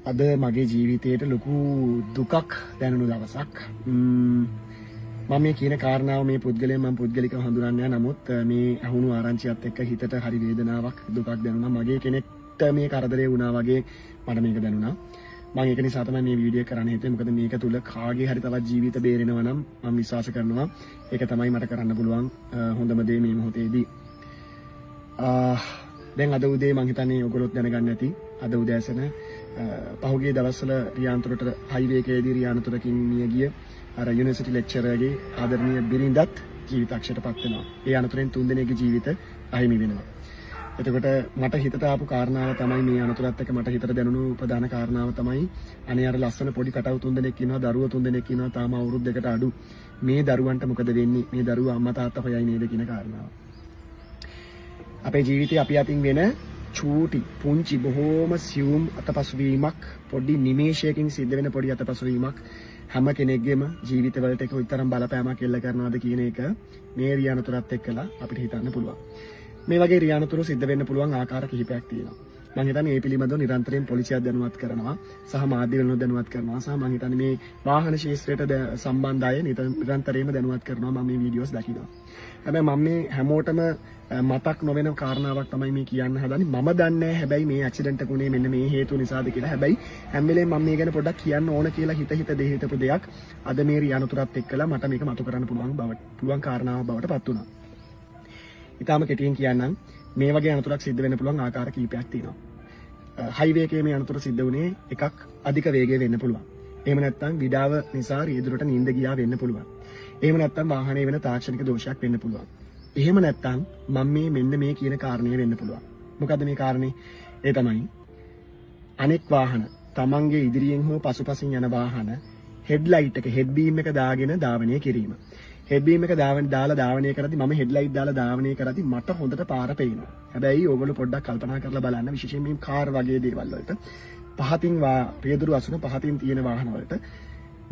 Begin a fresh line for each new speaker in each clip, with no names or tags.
අද මගේ ජීවිතයට ලොකු දුකක් දැනුණු දවසක්. මම මේ කියන කාරණාව මේ පුද්ගලයන් මම පුද්ගලිකව හඳුනන්නේ නැහැ. නමුත් මේ අහුණු ආරංචියත් එක්ක හිතට හරි වේදනාවක් දුකක් දැනුණා. මගේ කෙනෙක්ට මේ කරදරේ වුණා වගේ මට මේක දැනුණා. මම ඒක නිසා තමයි මේ වීඩියෝ කරන්න හිතුවේ. මොකද මේක තුල කාගේ හරි තවත් ජීවිත බේරෙනවා නම් මම විශ්වාස කරනවා ඒක තමයි මට කරන්න පුළුවන් හොඳම දේ මේ මොහොතේදී. දැන් අද උදේ මම හිතන්නේ ඔයගොල්ලොත් දැනගන්න ඇති. අද උදෑසන පහුගිය දවස්වල රියාන්තුරට හයිවේ එකේදී රියාන්තුරකින් මිය ගිය අර යුනිවර්සිටි ලෙක්චරර්ගේ ආදරණීය බිරිඳත් ජීවිතක්ෂයටපත් වෙනවා. ඒ අනතුරෙන් 3 දෙනෙක්ගේ ජීවිත අහිමි වෙනවා. එතකොට මට හිතට ආපු කාරණාව තමයි මේ අනතුරත් එක්ක මට හිතට දැනුණු ප්‍රධාන කාරණාව තමයි අනේ අර ලස්සන පොඩි කටව 3 දෙනෙක් ඉන්නවා, දරුවෝ 3 දෙනෙක් ඉන්නවා, තාම අවුරුදු 2කට අඩු. මේ දරුවන්ට මොකද වෙන්නේ? මේ දරුවා අම්මා තාත්තා හොයයි නේද කියන කාරණාව. අපේ ජීවිතේ අපි අතින් වෙන චූටි පුංචි බොහෝම සියුම් අතපසුවීමක්, පොඩි නිමේෂයකින් සිද්ධ වෙන පොඩි අතපසුවීමක් හැම කෙනෙක්ගේම ජීවිතවලට ඒක උතරම් බලපෑමක් එල්ල කරනවාද කියන එක මේ රියානතුරත් එක්කලා අපිට හිතන්න පුළුවන්. මේ වගේ රියානතුරු සිද්ධ වෙන්න පුළුවන් ආකාර කිහිපයක් තියෙනවා. මම හිතන්නේ මේ පිළිබඳව නිරන්තරයෙන් පොලිසියක් දැනුවත් කරනවා, සහ මාධ්‍ය වලින් දැනුවත් කරනවා, සහ මම හිතන්නේ මේ වාහන ශාස්ත්‍රයට සම්බන්ධ අය නිරන්තරයෙන්ම දැනුවත් කරනවා. මම මේ වීඩියෝස් දකිනවා. හැබැයි මම මේ හැමෝටම මතක් නොවන කාරණාවක් තමයි මේ කියන්න හදන්නේ. මම දන්නේ නැහැ හැබැයි මේ ඇක්සිඩන්ට් එක උනේ මෙන්න මේ හේතුව නිසාද කියලා. හැබැයි හැම වෙලේම මම මේ ගැන පොඩ්ඩක් කියන්න ඕන කියලා හිත දෙහිතපු දෙයක් අද මේ රියානතුරත් එක්කලා මට මේක මතු කරන්න පුළුවන් කාරණාවක් බවට පත් වුණා. ඊටාම කෙටියෙන් කියන්නම් මේ වගේ අනතුරක් සිද්ධ වෙන්න පුළුවන් ආකාර කීපයක් තියෙනවා. හයිවේ එකේ මේ අනතුර සිද්ධ වුණේ එකක් අධික වේගය වෙන්න පුළුවන්. එහෙම නැත්නම් විඩාව නිසා රියදුරට නිින්ද ගියා වෙන්න පුළුවන්. එහෙම නැත්නම් වාහනේ වෙන තාක්ෂණික දෝෂයක් වෙන්න පුළුවන්. එහෙම නැත්නම් මම මෙන්න මේ කියන කාරණේ වෙන්න පුළුවන්. මොකද්ද මේ කාරණේ? ඒ තමයි අනෙක් වාහන තමන්ගේ ඉදිරියෙන් හෝ පසුපසින් යන වාහන හෙඩ්ලයිට් එක හෙඩ් බීම් එක දාගෙන ධාවනය කිරීම. හෙඩ් බීම් එක දාලා ධාවනය කරද්දි මම හෙඩ්ලයිට් දාලා ධාවනය කරද්දි මට හොඳට පාර පේනවා. හැබැයි ඕගොල්ලෝ පොඩ්ඩක් කල්පනා කරලා බලන්න, විශේෂයෙන් මේ කාර් වගේ දේවල් වලට පහතින් රියදුරු අසුන පහතින් තියෙන වාහන වලට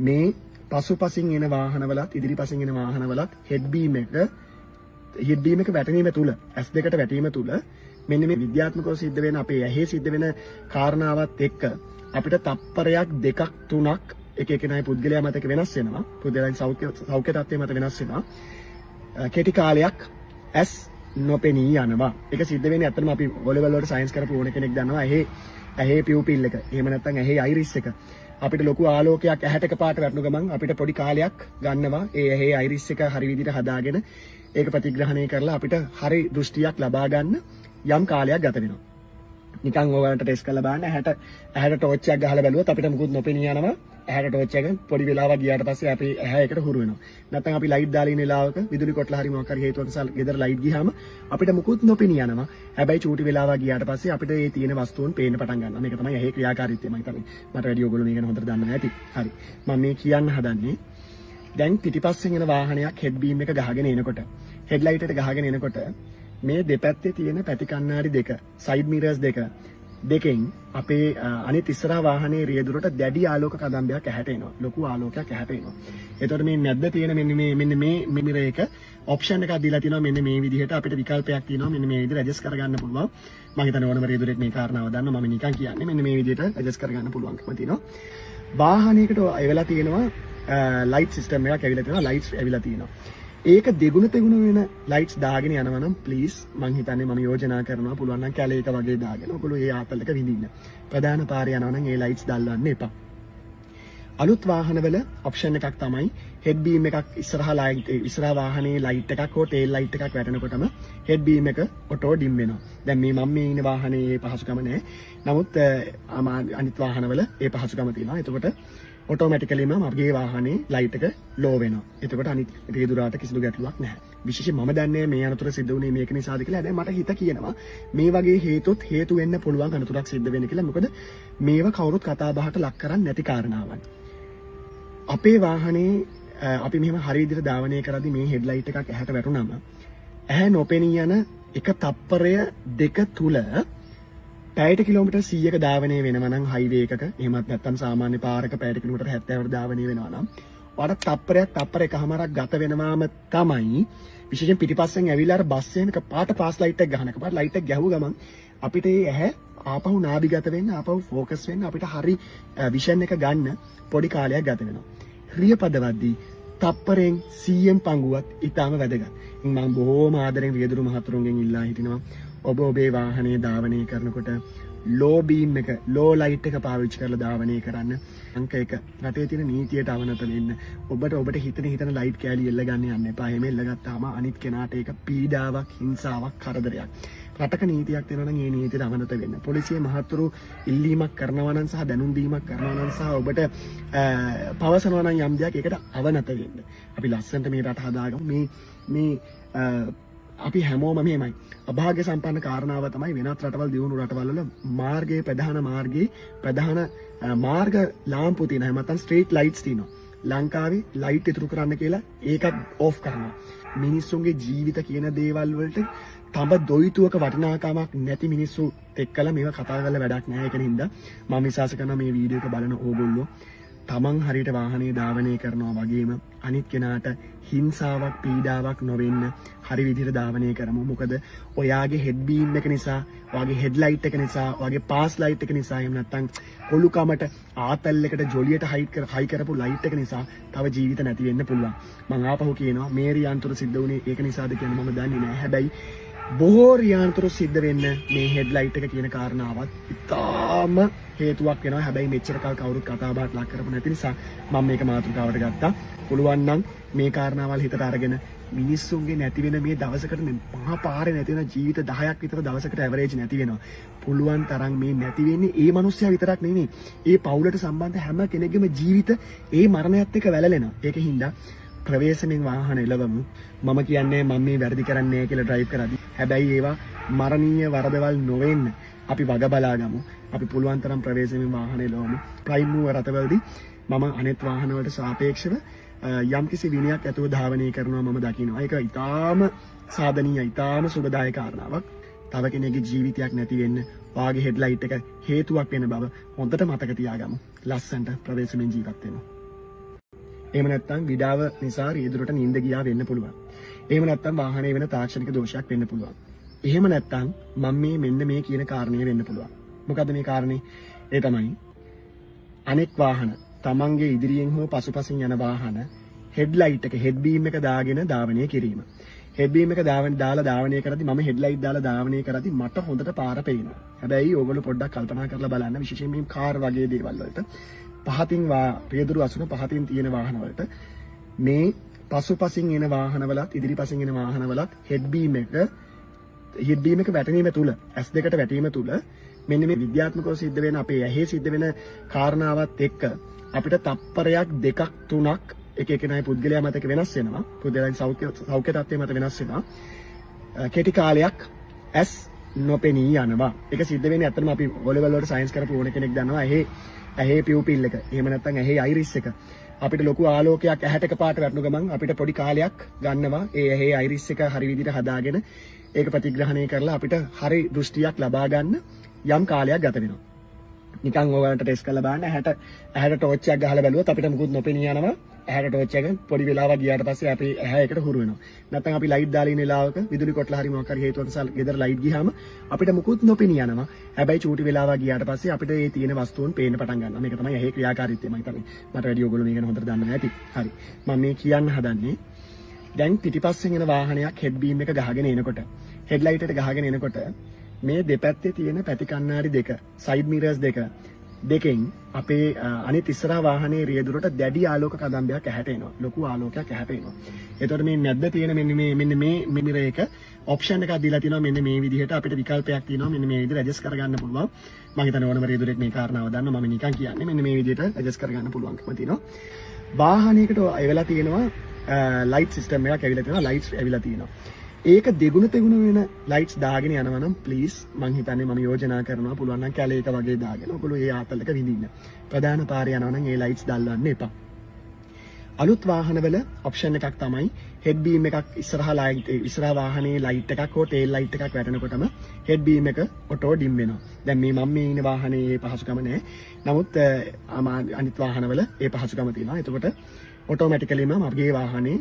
මේ පසුපසින් එන වාහනවලත් ඉදිරිපසින් එන වාහනවලත් හෙඩ් බීම් එක වැටීම තුල S2කට වැටීම තුල මෙන්න මේ විද්‍යාත්මකව සිද්ධ වෙන අපේ ඇහි සිද්ධ වෙන කාරණාවත් එක්ක අපිට තප්පරයක් දෙකක් තුනක් එක එකනායි පුද්ගලයා මත එක වෙනස් වෙනවා. පුද්ගලයන් සෞඛ්‍ය තත්ත්වය මත වෙනස් වෙනවා. කෙටි කාලයක් S නොපෙනී යනවා. ඒක සිද්ධ වෙන්නේ ඇත්තටම අපි වොලෙවල් වලට සයන්ස් කරපු ඕන කෙනෙක් දන්නවා. ඇහි පියුපිල් එක. එහෙම නැත්නම් ඇහි අයිරිස් එක. අපිට ලොකු ආලෝකයක් ඇහැට එකපාරට වැටුණු ගමන් අපිට පොඩි කාලයක් ගන්නවා ඒ ඇහි අයිරිස් එක හරි විදිහට හදාගෙන ඒක ප්‍රතිග්‍රහණය කරලා අපිට හරි දෘෂ්ටියක් ලබා ගන්න යම් කාලයක් ගත වෙනවා. නිකන් ඔයාලට ටෙස්ට් කරලා බලන්න ඇහැට ටෝච් එකක් ගහලා බැලුවොත් අපිට මුකුත් නොපෙනී යනවා. ඇහැට ටෝච් එක පොඩි වෙලාවක් ගියාට පස්සේ අපි ඇහැ එකට හුරු වෙනවා. නැත්නම් අපි ලයිට් දාලා ඉන්න වෙලාවක විදුලි කොටලා හරි මොකක් හරි හේතුවක් නිසා ගෙදර ලයිට් ගියාම අපිට මුකුත් නොපෙනී යනවා. හැබැයි චූටි වෙලාවක් ගියාට පස්සේ අපිට මේ තියෙන වස්තුන් පේන්න පටන් ගන්නවා. මේක තමයි ඇහි ක්‍රියාකාරීත්වය. මම හිතන්නේ මට වැඩි ඔයගොල්ලෝ මේක හොඳට දන්නවා ඇති. හරි. මම මේ කියන්න හදන්නේ දැන් පිටිපස්සෙන් එන වාහනයක් හෙඩ් බීම් එක ගහගෙන එනකොට හෙඩ්ලයිට් එකට ගහගෙන එනකොට මේ දෙපැත්තේ තියෙන පැති කණ්ණාඩි දෙක සයිඩ් මිරර්ස් දෙකෙන් අපේ අනිත් ඉස්සරහා වාහනේ රියදුරට දැඩි ආලෝක කදම්බයක් ඇහැට එනවා. ලොකු ආලෝකයක් ඇහැට එනවා. එතකොට මේ නැද්ද තියෙන මෙන්න මේ මිරර් එක ඔප්ෂන් එකක් දීලා තිනවා. මෙන්න මේ විදිහට අපිට විකල්පයක් තියෙනවා. මෙන්න මේ විදිහට ඇඩ්ජස්ට් කරගන්න පුළුවන්. මම හිතන්නේ ඕනම රියදුරෙක් මේ කාරණාව දන්නවා. මම නිකන් කියන්නේ මෙන්න මේ විදිහට ඇඩ්ජස්ට් කරගන්න පුළුවන්කම තියෙනවා. වාහනයකට ඇවිල්ලා තියෙනවා ලයිට් සිස්ටම් එකක් ඇවිල්ලා තියෙනවා. ලයිට්ස් ඇවිල්ලා තියෙනවා. ඒක දෙගුණ තෙගුණ වෙන ලයිට්ස් දාගෙන යනවා නම් ප්ලීස් මම හිතන්නේ මම යෝජනා කරනවා පුළුවන් නම් කැලේ එක වගේ දාගෙන ඔයගොල්ලෝ ඒ ආතල් එක විඳින්න. ප්‍රධාන පාරේ යනවා නම් ඒ ලයිට්ස් දාන්න එපා. අලුත් වාහනවල ඔප්ෂන් එකක් තමයි හෙඩ් බීම් එකක් ඉස්සරහා වාහනේ ලයිට් එකක් හෝ ටේල් ලයිට් එකක් වැටෙනකොටම හෙඩ් බීම් එක ඔටෝ ඩිම් වෙනවා. දැන් මම මේ ඉන්න වාහනේ ඒ පහසුකම නැහැ. නමුත් අනිත් වාහනවල ඒ පහසුකම තියෙනවා. එතකොට ඔටෝමැටිකලිම මගේ වාහනේ ලයිට් එක ලෝ වෙනවා. එතකොට අනිත් රියදුරාට කිසිදු ගැටලුවක් නැහැ. විශේෂයෙන් මම දන්නේ මේ අනතුර සිද්ධ වුණේ මේක නිසාද කියලා. හැබැයි මට හිත කියනවා මේ වගේ හේතු වෙන්න පුළුවන් අනතුරක් සිද්ධ වෙන්න කියලා. මොකද මේව කවුරුත් කතා බහට ලක් කරන්නේ නැති කාරණාවක්. අපේ වාහනේ අපි මෙහෙම හරි විදිහට ධාවනය කරද්දී මේ හෙඩ්ලයිට් එකක් ඇහැට වැටුනම ඇහැ නොපෙනී යන එක තප්පරය දෙක තුල පැයට කිලෝමීටර් 100ක ධාවනය වෙනවා නම් හයිවේ එකක, එහෙමත් නැත්නම් සාමාන්‍ය පාරක පැයට කිලෝමීටර් 70කට ධාවනය වෙනවා නම් ඔයාලට තප්පර එකමාරක් ගත වෙනවාම තමයි විශේෂයෙන් පිටිපස්සෙන් ඇවිල්ලා අර බස් එකක පාට පාස් ලයිට් එක ගහන එකපාරට ලයිට් එක ගැහුව ගමන් අපිට ඒ ඇහැ ආපහු නාභිගත වෙන්න ආපහු ફોකස් වෙන්න අපිට හරි විෂන් එක ගන්න පොඩි කාලයක් ගත වෙනවා. රිය පදවද්දී තප්පරෙන් 100න් පංගුවත් ඊටාම වැදගත්. මම බොහෝම ආදරෙන් රියදුරු මහතුරුන්ගෙන් ඉල්ලා හිටිනවා ඔබ ඔබේ වාහනේ ධාවනය කරනකොට ලෝ බීම් එක ලෝ ලයිට් එක පාවිච්චි කරලා ධාවනය කරන්න. අංක 1 රටේ තියෙන නීතියට අවනත වෙන්න. ඔබට හිතන ලයිට් කෑලි එල්ල ගන්න යන්න එපා. එහෙම එල්ල ගත්තාම අනිත් කෙනාට ඒක පීඩාවක්, හිංසාවක්, කරදරයක්. රටක නීතියක් තියෙනවා නම් ඒ නීතියට අවනත වෙන්න. පොලිසිය මහතුරු ඉල්ලීමක් කරනවා නම් සහ දැනුම් දීමක් කරනවා නම් සහ ඔබට පවසනවා නම් යම් දෙයක් ඒකට අවනත වෙන්න. අපි ලස්සනට මේ රට හදාගමු. මේ අපි හැමෝම මෙහෙමයි. අභාග්‍ය සම්පන්න කාරණාව තමයි වෙනත් රටවල් දියුණු රටවල් වල ප්‍රධාන මාර්ග ලාම්පු තියෙනවා. එහෙම නැත්නම් ස්ට්‍රීට් ලයිට්ස් තියෙනවා. ලංකාවේ ලයිට් ඉතුරු කරන්න කියලා ඒකත් ඕෆ් කරනවා. මිනිස්සුන්ගේ ජීවිත කියන දේවල් වලට තඹ දොයිතුවක වටිනාකමක් නැති මිනිස්සු එක්කලා මේවා කතා කරලා වැඩක් නැහැ. ඒක නින්දා මම විශ්වාස කරනවා මේ වීඩියෝ එක බලන ඕගොල්ලෝ තමන් හරියට වාහනේ ධාවනය කරනවා වගේම අනිත් කෙනාට හිංසාවක් පීඩාවක් නොවෙන්න හරි විදිහට ධාවනය කරමු. මොකද ඔයාගේ හෙඩ් බීම් එක නිසා, ඔයාගේ හෙඩ් ලයිට් එක නිසා, ඔයාගේ පාස් ලයිට් එක නිසා එහෙම නැත්නම් කොළුකමට ආතල් එකට ජොලියට හයි කරපු ලයිට් එක නිසා තව ජීවිත නැති වෙන්න පුළුවන්. මම ආපහු කියනවා මේ රියන්තුරු සිද්ධ වුණේ ඒක නිසාද කියන මම දන්නේ නැහැ. හැබැයි බොහෝ රියන්තුරු සිද්ධ වෙන්න මේ හෙඩ් ලයිට් එක කියන කාරණාවත් ඉතාම හේතුවක් වෙනවා. හැබැයි මෙච්චර කල් කවුරුත් කතා බහට ලක් කරපු නැති නිසා මම මේක මාතෘකාවට ගත්තා. පුළුවන් නම් මේ කාරණාවල් හිතට අරගෙන මිනිස්සුන්ගේ නැති වෙන මේ දවසකට මහා පාරේ නැති වෙන ජීවිත 10ක් විතර දවසකට ඇවරේජ් නැති වෙනවා. පුළුවන් තරම් මේ නැති වෙන්නේ ඒ මනුස්සයා විතරක් නෙමෙයි. ඒ පවුලට සම්බන්ධ හැම කෙනෙකුගේම ජීවිත ඒ මරණයත් එක්ක වැළලෙනවා. ඒකින්ද ප්‍රවේශමෙන් වාහන එළවමු. මම කියන්නේ මම මේ වැරදි කරන්නේ නැහැ කියලා ඩ්‍රයිව් කරද්දී. හැබැයි ඒවා මරණීය වරදවල් නොවෙන්න අපි වග බලා ගමු. අපි පුළුවන් තරම් ප්‍රවේශමෙන් වාහන එළවමු. ප්‍රයිම් මූවර් රටවලදී මම අනෙත් වාහන වලට සාපේක්ෂව යම්කිසි විනයක් ඇතුව ධාවනය කරනවා මම දකිනවා. ඒක ඊටාම සාධනීය, ඊටාම සුබදායක කාරණාවක්. තව කෙනෙකුගේ ජීවිතයක් නැති වෙන්න වාගේ හෙඩ් ලයිට් එක හේතුවක් වෙන බව හොඳට මතක තියාගමු. ලස්සනට ප්‍රවේශමෙන් ජීවත් වෙමු. එහෙම නැත්නම් විඩාව නිසා රියදුරට නිින්ද ගියා වෙන්න පුළුවන්. එහෙම නැත්නම් වාහනේ වෙන තාක්ෂණික දෝෂයක් වෙන්න පුළුවන්. එහෙම නැත්නම් මම මෙන්න මේ කියන කාරණේ වෙන්න පුළුවන්. මොකද්ද මේ කාරණේ? ඒ තමයි අනෙක් වාහන තමන්ගේ ඉදිරියෙන් හෝ පසුපසින් යන වාහන හෙඩ් ලයිට් එක හෙඩ් බීම් එක දාගෙන ධාවනය කිරීම. හෙඩ් බීම් එක දාලා ධාවනය කරද්දි මම හෙඩ් ලයිට් දාලා ධාවනය කරද්දි මට හොඳට පාර පේනවා. හැබැයි ඕගොල්ලෝ පොඩ්ඩක් කල්පනා කරලා බලන්න විශේෂයෙන් මේ කාර් වගේ දේවල් වලට පහතින් රියදුරු අසුන පහතින් තියෙන වාහන වලට මේ පසුපසින් එන වාහනවලත් ඉදිරිපසින් එන වාහනවලත් හෙඩ් බීම් එක වැටීම තුල S2කට වැටීම තුල මෙන්න මේ විද්‍යාත්මකව සිද්ධ වෙන අපේ ඇහි සිද්ධ වෙන කාරණාවත් එක්ක අපිට තප්පරයක් දෙකක් තුනක් එක එකනායි පුද්ගලයා මත වෙනස් වෙනවා. පුද්ගලයන් සෞඛ්‍ය තත්ත්වය මත වෙනස් වෙනවා. කෙටි කාලයක් S නොපෙනී යනවා. ඒක සිද්ධ වෙන්නේ ඇත්තටම අපි වොලෙවල් වලට සයන්ස් කරපු ඕන කෙනෙක් දන්නවා. ඇහි පියුපිල් එක. එහෙම නැත්නම් ඇහි අයිරිස් එක. අපිට ලොකු ආලෝකයක් ඇහැට එකපාරට වැටුණු ගමන් අපිට පොඩි කාලයක් ගන්නවා ඒ ඇහි අයිරිස් එක හරි විදිහට හදාගෙන ඒක ප්‍රතිග්‍රහණය කරලා අපිට හරි දෘෂ්ටියක් ලබා ගන්න යම් කාලයක් ගත වෙනවා. නිකන් ඔයාලට ටෙස්ට් කරලා බලන්න ඇහැට ටෝච් එකක් ගහලා බැලුවොත් අපිට මුකුත් නොපෙනී යනවා. ඇහැට ටෝච් එක පොඩි වෙලාවක් ගියාට පස්සේ අපි ඇහැ එකට හුරු වෙනවා. නැත්නම් අපි ලයිට් දාලා ඉන්න වෙලාවක විදුලි කොටලා හරි මොකක් හරි හේතුවක් නිසා ගෙදර ලයිට් ගියාම අපිට මුකුත් නොපෙනී යනවා. හැබැයි චූටි වෙලාවක් ගියාට පස්සේ අපිට මේ තියෙන වස්තුන් පේන්න පටන් ගන්නවා. මේක තමයි ඇහි ක්‍රියාකාරීත්වය. මම හිතන්නේ මට වැඩි ඔයගොල්ලෝ මේක හොඳට දන්නවා ඇති. හරි. මම මේ කියන්න හදන්නේ දැන් පිටිපස්සෙන් එන වාහනයක් හෙඩ් බීම් එක ගහගෙන එනකොට හෙඩ් ලයිට් එකට ගහගෙන එනකොට මේ දෙපැත්තේ තියෙන පැති කණ්ණාඩි දෙක සයිඩ් මිරර්ස් දෙකෙන් අපේ අනිත් ඉස්සරහා වාහනේ රියදුරට දැඩි ආලෝක කදම්බයක් ඇහැට එනවා. ලොකු ආලෝකයක් ඇහැට එනවා. එතකොට මේ නැද්ද තියෙන මෙන්න මේ මිරර් එක ඔප්ෂන් එකක් දීලා තිනවා. මෙන්න මේ විදිහට අපිට විකල්පයක් තියෙනවා. මෙන්න මේ විදිහට ඇඩ්ජස්ට් කරගන්න පුළුවන්. මම හිතන්නේ ඕනම රියදුරෙක් මේ කාරණාව දන්නවා. මම නිකන් කියන්නේ මෙන්න මේ විදිහට ඇඩ්ජස්ට් කරගන්න පුළුවන්කම තියෙනවා. වාහනයකට ඇවිල්ලා තියෙනවා ලයිට් සිස්ටම් එකක් ඇවිල්ලා තියෙනවා. ලයිට්ස් ඇවිල්ලා තියෙනවා. ඒක දෙගුණ තෙගුණ වෙන ලයිට්ස් දාගෙන යනවා නම් ප්ලීස් මං හිතන්නේ මම යෝජනා කරනවා පුළුවන් නම් කැලේ එක වගේ දාගෙන ඔයගොල්ලෝ ඒ ආතල් එක විඳින්න. ප්‍රධාන පාරේ යනවා නම් ඒ ලයිට්ස් දැල්වන්න එපා. අලුත් වාහනවල ඔප්ෂන් එකක් තමයි හෙඩ් බීම් එකක් ඉස්සරහා වාහනේ ලයිට් එකක් හෝ ටේල් ලයිට් එකක් වැටෙනකොටම හෙඩ් බීම් එක ඔටෝ ඩිම් වෙනවා. දැන් මම මේ ඉන්න වාහනේ ඒ පහසුකම නැහැ. නමුත් අනිත් වාහනවල ඒ පහසුකම තියෙනවා. එතකොට ඔටෝමැටිකලිම මගේ වාහනේ